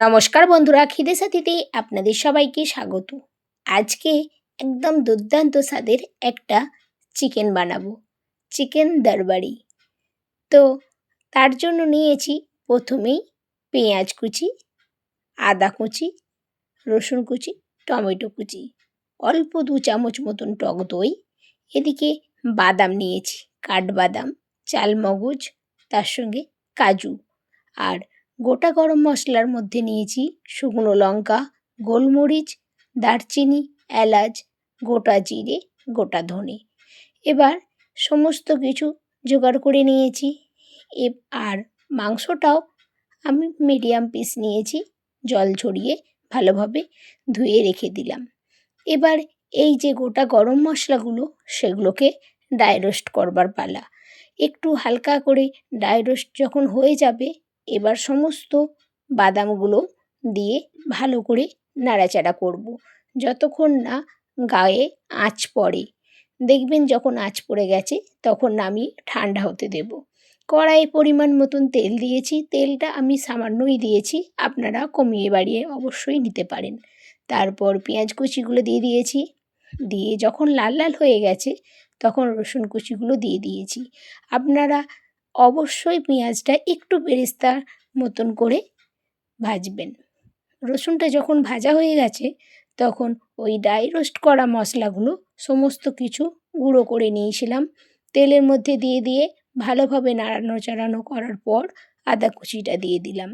নমস্কার বন্ধুরা, খিদে সাথীতে আপনাদের সবাইকে স্বাগত। আজকে একদম দুর্দান্ত স্বাদের একটা চিকেন বানাবো, চিকেন দরবারি। তো তার জন্য নিয়েছি প্রথমেই পেঁয়াজ কুচি, আদা কুচি, রসুন কুচি, টমেটো কুচি, অল্প 2 চামচ মতন টক দই। এদিকে বাদাম নিয়েছি, কাঠবাদাম, চালমগজ, তার সঙ্গে কাজু। আর গোটা গরম মশলার মধ্যে নিয়েছি শুকনো লঙ্কা, গোলমরিচ, দারচিনি, এলাচ, গোটা জিরে, গোটা ধনে। এবার সমস্ত কিছু জোগাড় করে নিয়েছি। আর মাংসটাও আমি মিডিয়াম পিস নিয়েছি, জল ঝরিয়ে ভালোভাবে ধুয়ে রেখে দিলাম। এবার এই যে গোটা গরম মশলাগুলো, সেগুলোকে ড্রাই রোস্ট করবার পালা। একটু হালকা করে ড্রাই রোস্ট যখন হয়ে যাবে, এবার সমস্ত বাদামগুলো দিয়ে ভালো করে নাড়াচাড়া করব, যতক্ষণ না গায়ে আঁচ পড়ে। দেখবেন যখন আঁচ পড়ে গেছে তখন নামিয়ে ঠান্ডা হতে দেব। কড়াইয়ে পরিমাণ মতন তেল দিয়েছি, তেলটা আমি সামান্যই দিয়েছি, আপনারা কমিয়ে বাড়িয়ে অবশ্যই নিতে পারেন। তারপর পেঁয়াজ কুচিগুলো দিয়ে দিয়েছি, দিয়ে যখন লাল লাল হয়ে গেছে তখন রসুন কুচিগুলো দিয়ে দিয়েছি। আপনারা অবশ্যই পেঁয়াজটা একটু বেরেস্তার মতন করে ভাজবেন। রসুনটা যখন ভাজা হয়ে গেছে তখন ওই ড্রাই রোস্ট করা মশলাগুলো সমস্ত কিছু গুঁড়ো করে নিয়েছিলাম, তেলের মধ্যে দিয়ে দিয়ে ভালোভাবে নাড়ানো চাড়ানো করার পর আদা কুচিটা দিয়ে দিলাম।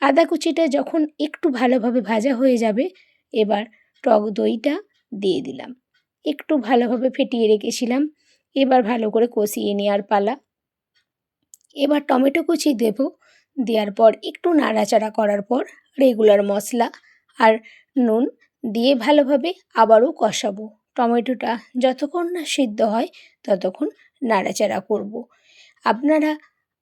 আদা কুচিটা যখন একটু ভালোভাবে ভাজা হয়ে যাবে, এবার টক দইটা দিয়ে দিলাম, একটু ভালোভাবে ফেটিয়ে রেখেছিলাম। এবার ভালো করে কষিয়ে নেওয়ার পালা। এবার টমেটো কুচি দেব, দেওয়ার পর একটু নাড়াচাড়া করার পর রেগুলার মশলা আর নুন দিয়ে ভালোভাবে আবারও কষাবো। টমেটোটা যতক্ষণ না সিদ্ধ হয় ততক্ষণ নাড়াচাড়া করব। আপনারা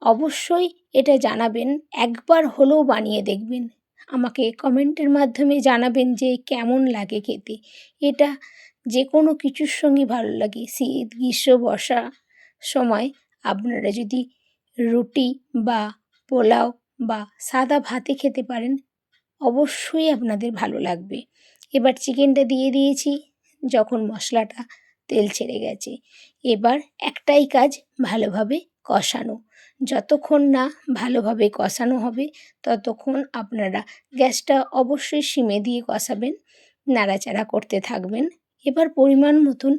অবশ্যই এটা জানাবেন, একবার হলেও বানিয়ে দেখবেন, আমাকে কমেন্টের মাধ্যমে জানাবেন যে কেমন লাগে খেতে। এটা যে কোনো কিছুর সঙ্গে ভালো লাগে। শীত, গ্রীষ্ম, বর্ষা সময় আপনারা যদি রুটি বা পোলাও বা সাদা ভাতে খেতে পারেন, অবশ্যই আপনাদের ভালো লাগবে। এবার চিকেনটা দিয়ে দিয়েছি যখন মশলাটা তেল ছেড়ে গেছে। এবার একটাই কাজ, ভালোভাবে কষানো। যতক্ষণ না ভালোভাবে কষানো হবে ততক্ষণ আপনারা গ্যাসটা অবশ্যই সিমে দিয়ে কষাবেন, নাড়াচাড়া করতে থাকবেন। এবার পরিমাণ মতন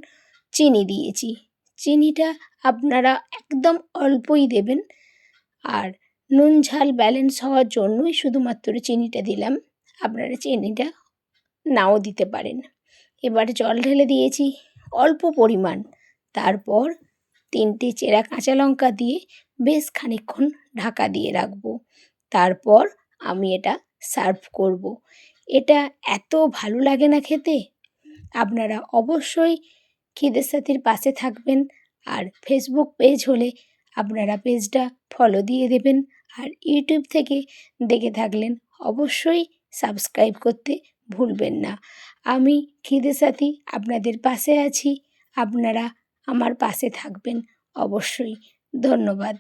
চিনি দিয়েছি, চিনিটা আপনারা একদম অল্পই দেবেন। আর নুন ঝাল ব্যালেন্স হওয়ার জন্যই শুধুমাত্র চিনিটা দিলাম, আপনারা চিনিটা নাও দিতে পারেন। এবার জল ঢেলে দিয়েছি অল্প পরিমাণ, তারপর 3টে চেরা কাঁচা লঙ্কা দিয়ে বেশ খানিকক্ষণ ঢাকা দিয়ে রাখবো। তারপর আমি এটা সার্ভ করব। এটা এত ভালো লাগে না খেতে। আপনারা অবশ্যই খিদে সাথীর পাশে থাকবেন। আর ফেসবুক পেজ হলে আপনারা পেজটা ফলো দিয়ে দেবেন। আর ইউটিউব থেকে দেখে থাকলেন অবশ্যই সাবস্ক্রাইব করতে ভুলবেন না। আমি খিদে সাথী আপনাদের পাশে আছি, আপনারা আমার পাশে থাকবেন অবশ্যই। ধন্যবাদ।